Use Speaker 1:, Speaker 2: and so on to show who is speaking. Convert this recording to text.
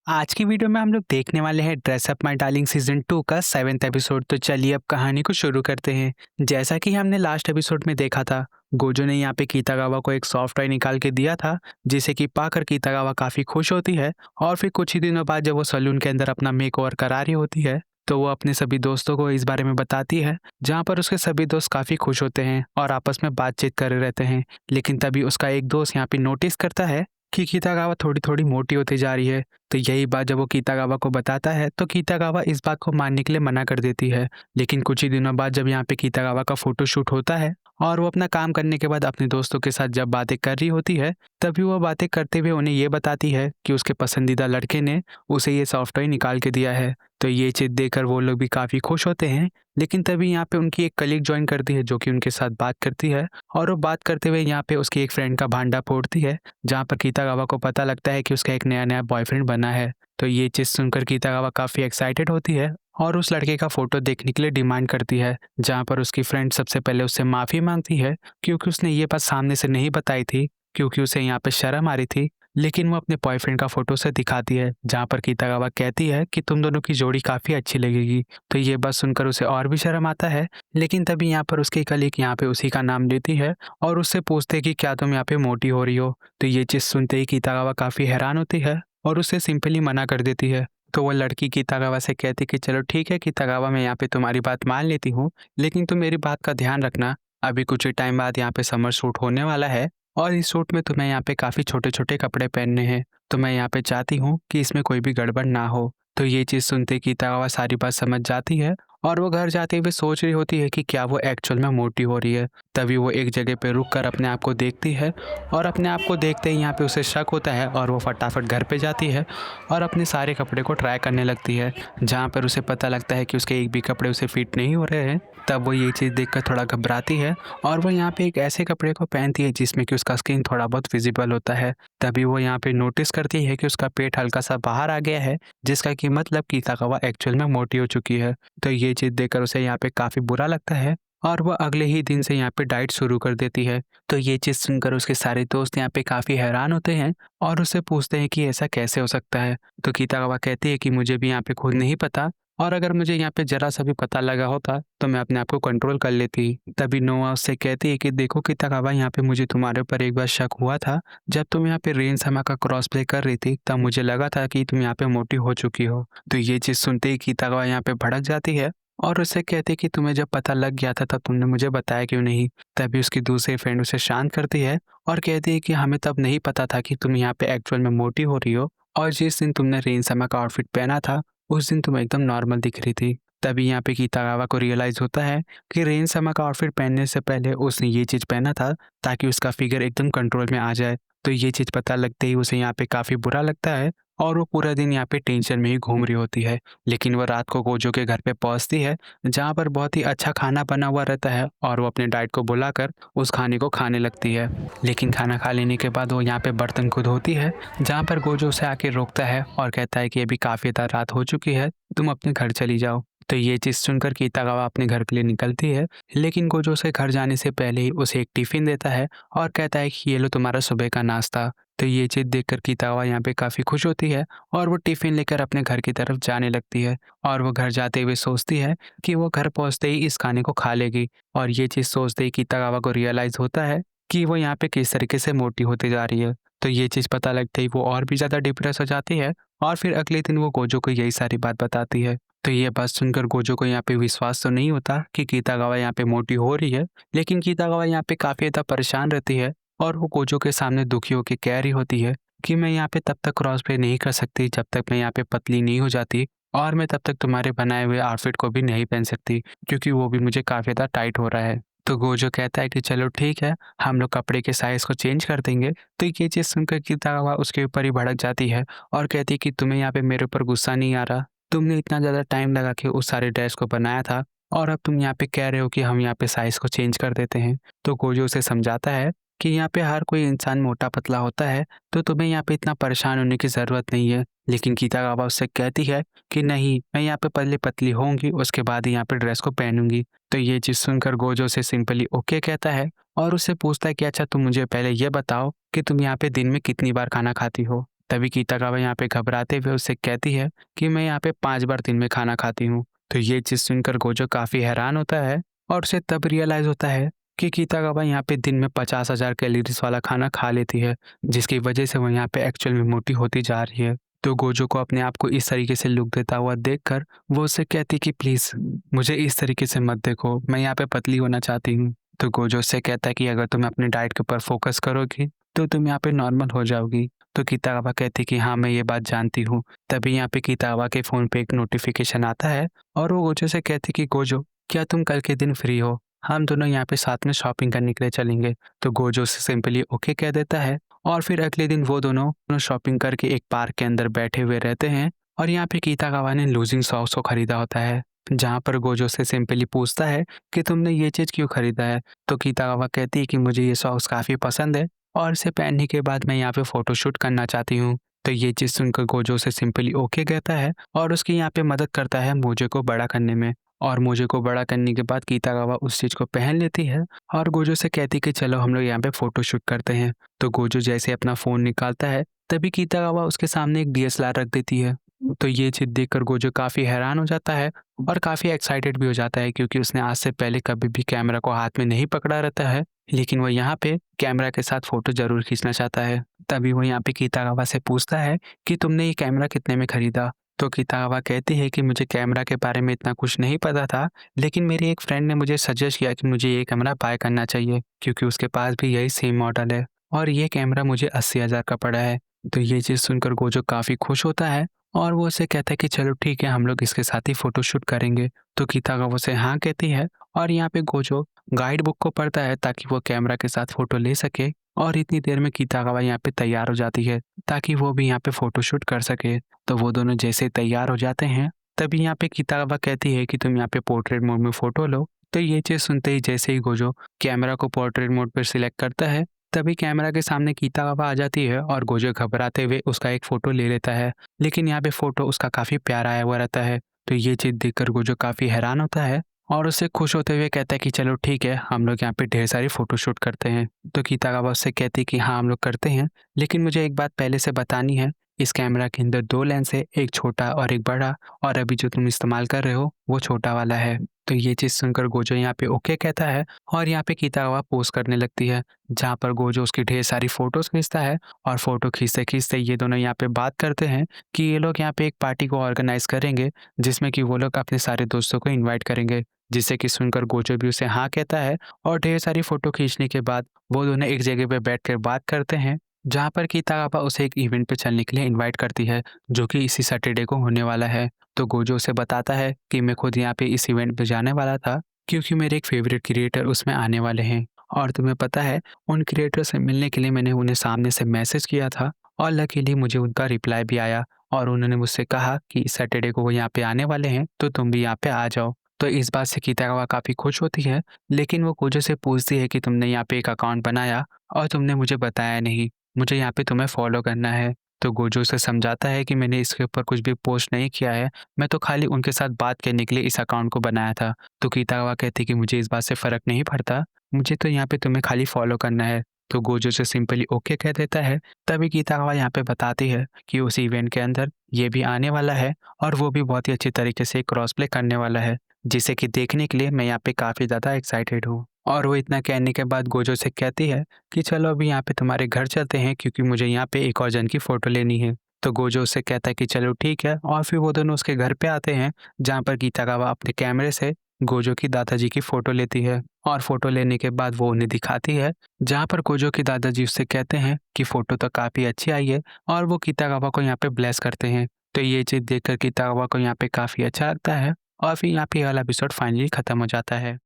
Speaker 1: आज की वीडियो में हम लोग देखने वाले हैं dress up my darling season 2 का 7th एपिसोड। तो चलिए अब कहानी को शुरू करते हैं। जैसा कि हमने लास्ट एपिसोड में देखा था, गोजो ने यहाँ पे कीतागावा को एक सॉफ्ट टॉय निकाल के दिया था, जिसे कि पाकर कीतागावा काफी खुश होती है। और फिर कुछ ही दिनों बाद जब वो सलून के अंदर अपना मेकओवर करा रही होती है, तो वो अपने सभी दोस्तों को इस बारे में बताती है, जहाँ पर उसके सभी दोस्त काफी खुश होते हैं और आपस में बातचीत कर रहे रहते हैं। लेकिन तभी उसका एक दोस्त यहाँ पे नोटिस करता है कि कीतागावा थोड़ी थोड़ी मोटी होती जा रही है। तो यही बात जब वो कीतागावा को बताता है, तो कीतागावा इस बात को मानने के लिए मना कर देती है। लेकिन कुछ ही दिनों बाद जब यहाँ पे कीतागावा का फोटोशूट होता है और वो अपना काम करने के बाद अपने दोस्तों के साथ जब बातें कर रही होती है, तभी वो बातें करते हुए उन्हें ये बताती है कि उसके पसंदीदा लड़के ने उसे ये सॉफ्ट टॉय निकाल के दिया है। तो ये चीज़ देखकर वो लोग भी काफ़ी खुश होते हैं। लेकिन तभी यहाँ पे उनकी एक कलीग ज्वाइन करती है, जो कि उनके साथ बात करती है। और वो बात करते हुए यहाँ पे उसकी एक फ्रेंड का भांडा फोड़ती है, जहाँ पर कीतागावा को पता लगता है कि उसका एक नया नया बॉयफ्रेंड बना है। तो ये चीज़ सुनकर कीतागावा काफ़ी एक्साइटेड होती है और उस लड़के का फोटो देखने के लिए डिमांड करती है, जहाँ पर उसकी फ्रेंड सबसे पहले उससे माफ़ी मांगती है, क्योंकि उसने ये बात सामने से नहीं बताई थी, क्योंकि उसे यहाँ पे शर्म आ रही थी। लेकिन वो अपने बॉयफ्रेंड का फोटो उसे दिखाती है, जहाँ पर कीतागावा कहती है कि तुम दोनों की जोड़ी काफ़ी अच्छी लगेगी। तो ये बात सुनकर उसे और भी शर्म आता है। लेकिन तभी यहाँ पर उसकी कलीग यहाँ पे उसी का नाम लेती है और उससे पूछते हैं कि क्या तुम यहाँ पे मोटी हो रही हो। तो ये चीज़ सुनते ही कीतागावा काफ़ी हैरान होती है और उसे सिंपली मना कर देती है। तो वो लड़की कीतागावा से कहती कि चलो ठीक है कीतागावा, मैं यहाँ पे तुम्हारी बात मान लेती हूँ, लेकिन तुम मेरी बात का ध्यान रखना। अभी कुछ ही टाइम बाद यहाँ पे समर सूट होने वाला है और इस सूट में तुम्हें यहाँ पे काफ़ी छोटे-छोटे कपड़े पहनने हैं। तो मैं यहाँ पे चाहती हूँ कि इसमें कोई भी गड़बड़ ना हो। तो ये चीज़ सुनते कीतागावा सारी बात समझ जाती है और वो घर जाते हुए सोच रही होती है कि क्या वो एक्चुअल में मोटी हो रही है। तभी वो एक जगह पे रुक कर अपने आप को देखती है और अपने आप को देखते ही यहाँ पे उसे शक होता है और वो फटाफट घर पे जाती है और अपने सारे कपड़े को ट्राई करने लगती है, जहाँ पर उसे पता लगता है कि उसके एक भी कपड़े उसे फिट नहीं हो रहे हैं। तब वो ये चीज़ देखकर थोड़ा घबराती है और वो यहाँ पे एक ऐसे कपड़े को पहनती है जिसमें कि उसका स्किन थोड़ा बहुत विजिबल होता है। तभी वो यहाँ पे नोटिस करती है कि उसका पेट हल्का सा बाहर आ गया है, जिसका कि मतलब कीतागावा एक्चुअल में मोटी हो चुकी है। तो ये चीज़ देखकर उसे यहाँ पे काफ़ी बुरा लगता है और वो अगले ही दिन से यहाँ पे डाइट शुरू कर देती है। तो ये चीज़ सुनकर उसके सारे दोस्त यहाँ पे काफ़ी हैरान होते हैं और उससे पूछते हैं कि ऐसा कैसे हो सकता है। तो कीतागावा कहती है कि मुझे भी यहाँ पे खुद नहीं पता और अगर मुझे यहाँ पे ज़रा सा भी पता लगा होता तो मैं अपने आप को कंट्रोल कर लेती। तभी नोआ उससे कहती है कि देखो कीतागावा, यहाँ पे मुझे तुम्हारे ऊपर एक बार शक हुआ था। जब तुम यहाँ पे रेन समा का क्रॉस प्ले कर रही थी, तब मुझे लगा था कि तुम यहाँ पे मोटी हो चुकी हो। तो ये चीज़ सुनते ही कीतागावा यहाँ पे भड़क जाती है और उससे कहती है कि तुम्हें जब पता लग गया था तब तुमने मुझे बताया क्यों नहीं। तभी उसकी दूसरी फ्रेंड उसे शांत करती है और कहती है कि हमें तब नहीं पता था कि तुम यहाँ पे एक्चुअल में मोटी हो रही हो, और जिस दिन तुमने रेन समा का आउटफिट पहना था उस दिन तुम एकदम नॉर्मल दिख रही थी। तभी यहाँ पे कीतागावा को रियलाइज़ होता है कि रेन समा का आउटफिट पहनने से पहले उसने ये चीज़ पहना था ताकि उसका फिगर एकदम कंट्रोल में आ जाए। तो ये चीज़ पता लगते ही उसे यहाँ पे काफ़ी बुरा लगता है और वो पूरा दिन यहाँ पे टेंशन में ही घूम रही होती है। लेकिन वो रात को गोजो के घर पे पहुँचती है, जहाँ पर बहुत ही अच्छा खाना बना हुआ रहता है और वो अपने डाइट को बुलाकर उस खाने को खाने लगती है। लेकिन खाना खा लेने के बाद वो यहाँ पे बर्तन को धोती है, जहाँ पर गोजो उसे आके रोकता है और कहता है कि अभी काफ़ी देर रात हो चुकी है, तुम अपने घर चली जाओ। तो ये चीज़ सुनकर कीतागावा अपने घर के लिए निकलती है, लेकिन गोजो उसे घर जाने से पहले ही उसे एक टिफ़िन देता है और कहता है कि ये लो तुम्हारा सुबह का नाश्ता। तो ये चीज़ देखकर कीतागावा यहाँ पे काफ़ी खुश होती है और वो टिफ़िन लेकर अपने घर की तरफ जाने लगती है और वो घर जाते हुए सोचती है कि वो घर पहुँचते ही इस खाने को खा लेगी। और ये चीज़ सोचते ही कीतागावा को रियलाइज़ होता है कि वो यहाँ पे किस तरीके से मोटी होती जा रही है। तो ये चीज़ पता लगते ही वो और भी ज़्यादा डिप्रेस हो जाती है और फिर अगले दिन वो गोजो को यही सारी बात बताती है। तो ये बात सुनकर गोजो को यहाँ पे विश्वास तो नहीं होता कि कीतागावा यहाँ पे मोटी हो रही है, लेकिन कीतागावा यहाँ पे काफ़ी ज़्यादा परेशान रहती है और वो गोजो के सामने दुखी होकर कह रही होती है कि मैं यहाँ पे तब तक क्रॉस प्ले नहीं कर सकती जब तक मैं यहाँ पे पतली नहीं हो जाती, और मैं तब तक तुम्हारे बनाए हुए आउटफिट को भी नहीं पहन सकती, क्योंकि वो भी मुझे काफ़ी ज़्यादा टाइट हो रहा है। तो गोजो कहता है कि चलो ठीक है, हम लोग कपड़े के साइज़ को चेंज कर देंगे। तो ये चीज़ सुनकर कीतागावा उसके ऊपर ही भड़क जाती है और कहती है कि तुम्हें यहाँ पे मेरे ऊपर गुस्सा नहीं आ रहा? तुमने इतना ज़्यादा टाइम लगा के उस सारे ड्रेस को बनाया था और अब तुम यहाँ पे कह रहे हो कि हम यहाँ पे साइज़ को चेंज कर देते हैं। तो गोजो उसे समझाता है कि यहाँ पे हर कोई इंसान मोटा-पतला होता है, तो तुम्हें यहाँ पे इतना परेशान होने की ज़रूरत नहीं है। लेकिन कीतागावा उससे कहती है कि नहीं, मैं यहाँ पे पहले पतली होऊँगी, उसके बाद ही यहाँ पे ड्रेस को पहनूँगी। तो ये चीज़ सुनकर गोजो उसे सिंपली ओके कहता है और उससे पूछता है कि अच्छा तुम मुझे पहले ये बताओ कि तुम यहाँ पे दिन में कितनी बार खाना खाती हो? तभी कीतागावा यहाँ पे घबराते हुए उससे कहती है कि मैं यहाँ पे 5 बार दिन में खाना खाती हूँ। तो ये चीज़ सुनकर गोजो काफ़ी हैरान होता है और उसे तब रियलाइज़ होता है कि कीतागावा यहाँ पे दिन में 50,000 कैलोरीज़ वाला खाना खा लेती है, जिसकी वजह से वो यहाँ पे एक्चुअल में मोटी होती जा रही है। तो गोजो को अपने आप को इस तरीके से लुक देता हुआ देखकर वो उससे कहती कि प्लीज़ मुझे इस तरीके से मत देखो, मैं यहाँ पे पतली होना चाहती हूँ। तो गोजो उससे कहता है कि अगर तुम अपने डाइट के ऊपर फ़ोकस करोगी, तो तुम यहाँ पे नॉर्मल हो जाओगी। तो किताबा कहती कि हाँ, मैं ये बात जानती हूँ। तभी यहाँ पे किताबा के फ़ोन पे एक नोटिफ़िकेशन आता है और वो गोजो से कहती कि गोजो, क्या तुम कल के दिन फ्री हो? हम दोनों यहाँ पे साथ में शॉपिंग करने के लिए चलेंगे। तो गोजो उसे सिंपली ओके कह देता है और फिर अगले दिन वो दोनों शॉपिंग करके एक पार्क के अंदर बैठे हुए रहते हैं और यहाँ पे कितागावा ने लूजिंग सॉक्स को खरीदा होता है। जहाँ पर गोजो से सिंपली पूछता है कि तुमने ये चीज़ क्यों खरीदा है? तो कितागावा कहती है कि मुझे ये सॉक्स काफ़ी पसंद है और इसे पहनने के बाद मैं यहाँ पे फ़ोटोशूट करना चाहती हूँ। तो ये चीज़ सुनकर गोजो उसे सिंपली ओके कहता है और उसकी यहाँ पे मदद करता है मोजे को बड़ा करने में। और मोजे को बड़ा करने के बाद कितागावा उस चीज़ को पहन लेती है और गोजो से कहती कि चलो हम लोग यहाँ पे फ़ोटोशूट करते हैं। तो गोजो जैसे अपना फ़ोन निकालता है, तभी कितागावा उसके सामने एक डीएसएलआर रख देती है। तो ये चीज़ देखकर गोजो काफ़ी हैरान हो जाता है और काफ़ी एक्साइटेड भी हो जाता है, क्योंकि उसने आज से पहले कभी भी कैमरा को हाथ में नहीं पकड़ा रहता है, लेकिन वो यहाँ पे कैमरा के साथ फ़ोटो ज़रूर खींचना चाहता है। तभी वो यहाँ पे कितागावा से पूछता है कि तुमने ये कैमरा कितने में खरीदा? तो कितागावा कहती है कि मुझे कैमरा के बारे में इतना कुछ नहीं पता था, लेकिन मेरे एक फ्रेंड ने मुझे सजेस्ट किया कि मुझे ये कैमरा बाय करना चाहिए, क्योंकि उसके पास भी यही सेम मॉडल है और ये कैमरा मुझे 80,000 का पड़ा है। तो ये चीज़ सुनकर गोजो काफ़ी खुश होता है और वो उसे कहता है कि चलो ठीक है, हम लोग इसके साथ ही फ़ोटोशूट करेंगे। तो कितागावा उसे हाँ कहती है और यहाँ पे गोजो गाइड बुक को पढ़ता है ताकि वो कैमरा के साथ फ़ोटो ले सके और इतनी देर में कितागावा यहाँ पे तैयार हो जाती है ताकि वो भी यहाँ पे फ़ोटोशूट कर सके। तो वो दोनों जैसे तैयार हो जाते हैं, तभी यहाँ पे किताबा कहती है कि तुम यहाँ पे पोर्ट्रेट मोड में फ़ोटो लो। तो ये चीज़ सुनते ही जैसे ही गोजो कैमरा को पोर्ट्रेट मोड पर सिलेक्ट करता है, तभी कैमरा के सामने किताबा आ जाती है और गोजो घबराते हुए उसका एक फ़ोटो ले लेता है। लेकिन यहाँ पे फ़ोटो उसका काफ़ी प्यारा आया हुआ रहता है। तो ये चीज़ देखकर गोजो काफ़ी हैरान होता है और उससे खुश होते हुए कहता है कि चलो ठीक है, हम लोग यहाँ पे ढेर सारी फ़ोटोशूट करते हैं। तो किताबा उससे कहती है कि हाँ, हम लोग करते हैं, लेकिन मुझे एक बात पहले से बतानी है। इस कैमरा के अंदर 2 लेंस है, एक छोटा और एक बड़ा, और अभी जो तुम इस्तेमाल कर रहे हो वो छोटा वाला है। तो ये चीज़ सुनकर गोजो यहाँ पे ओके कहता है और यहाँ पे किताबा पोज़ करने लगती है, जहाँ पर गोजो उसकी ढेर सारी फ़ोटोज़ खींचता है और फ़ोटो खींचते-खींचते ये दोनों यहाँ पे बात करते हैं कि ये लोग यहाँ पे एक पार्टी को ऑर्गेनाइज़ करेंगे, जिसमें कि वो लोग अपने सारे दोस्तों को इनवाइट करेंगे। जिसे कि सुनकर गोजो भी उसे हाँ कहता है और ढेर सारी फ़ोटो खींचने के बाद वो दोनों एक जगह पे बैठकर बात करते हैं, जहाँ पर किताबा उसे एक इवेंट पे चलने के लिए इनवाइट करती है, जो कि इसी सैटरडे को होने वाला है। तो गोजो उसे बताता है कि मैं खुद यहाँ पे इस इवेंट पे जाने वाला था, क्योंकि मेरे एक फेवरेट क्रिएटर उसमें आने वाले हैं और तुम्हें पता है, उन क्रिएटर से मिलने के लिए मैंने उन्हें सामने से मैसेज किया था और लकीली मुझे उनका रिप्लाई भी आया और उन्होंने मुझसे कहा कि इस सैटरडे को वो यहाँ पे आने वाले हैं, तो तुम भी यहाँ पे आ जाओ। तो इस बात से किताबा काफ़ी खुश होती है, लेकिन वो गोजो से पूछती है कि तुमने यहाँ पे एक अकाउंट बनाया और तुमने मुझे बताया नहीं, मुझे यहाँ पे तुम्हें फ़ॉलो करना है। तो गोजो उसे समझाता है कि मैंने इसके ऊपर कुछ भी पोस्ट नहीं किया है, मैं तो खाली उनके साथ बात करने के लिए इस अकाउंट को बनाया था। तो किताबा कहती है कि मुझे इस बात से फ़र्क नहीं पड़ता, मुझे तो यहाँ पे तुम्हें खाली फ़ॉलो करना है। तो गोजो से सिंपली ओके कह देता है। तभी किताबा यहाँ पे बताती है कि उस इवेंट के अंदर ये भी आने वाला है और वो भी बहुत ही अच्छी तरीके से क्रॉस प्ले करने वाला है, जिसे कि देखने के लिए मैं यहाँ पे काफ़ी ज़्यादा एक्साइटेड हूँ। और वो इतना कहने के बाद गोजो से कहती है कि चलो अभी यहाँ पे तुम्हारे घर चलते हैं, क्योंकि मुझे यहाँ पे एक और जन की फ़ोटो लेनी है। तो गोजो उससे कहता है कि चलो ठीक है और फिर वो दोनों उसके घर पे आते हैं, जहाँ पर कितागावा अपने कैमरे से गोजो की दादाजी की फ़ोटो लेती है और फ़ोटो लेने के बाद वो उन्हें दिखाती है, जहाँ पर गोजो के दादाजी उससे कहते हैं कि फ़ोटो तो काफ़ी अच्छी आई है और वो कितागावा को यहाँ पे ब्लेस करते हैं। तो ये चीज़ देखकर कितागावा को यहाँ पे काफ़ी अच्छा लगता है और फिर यहाँ पे ये वाला एपिसोड फाइनली खत्म हो जाता है।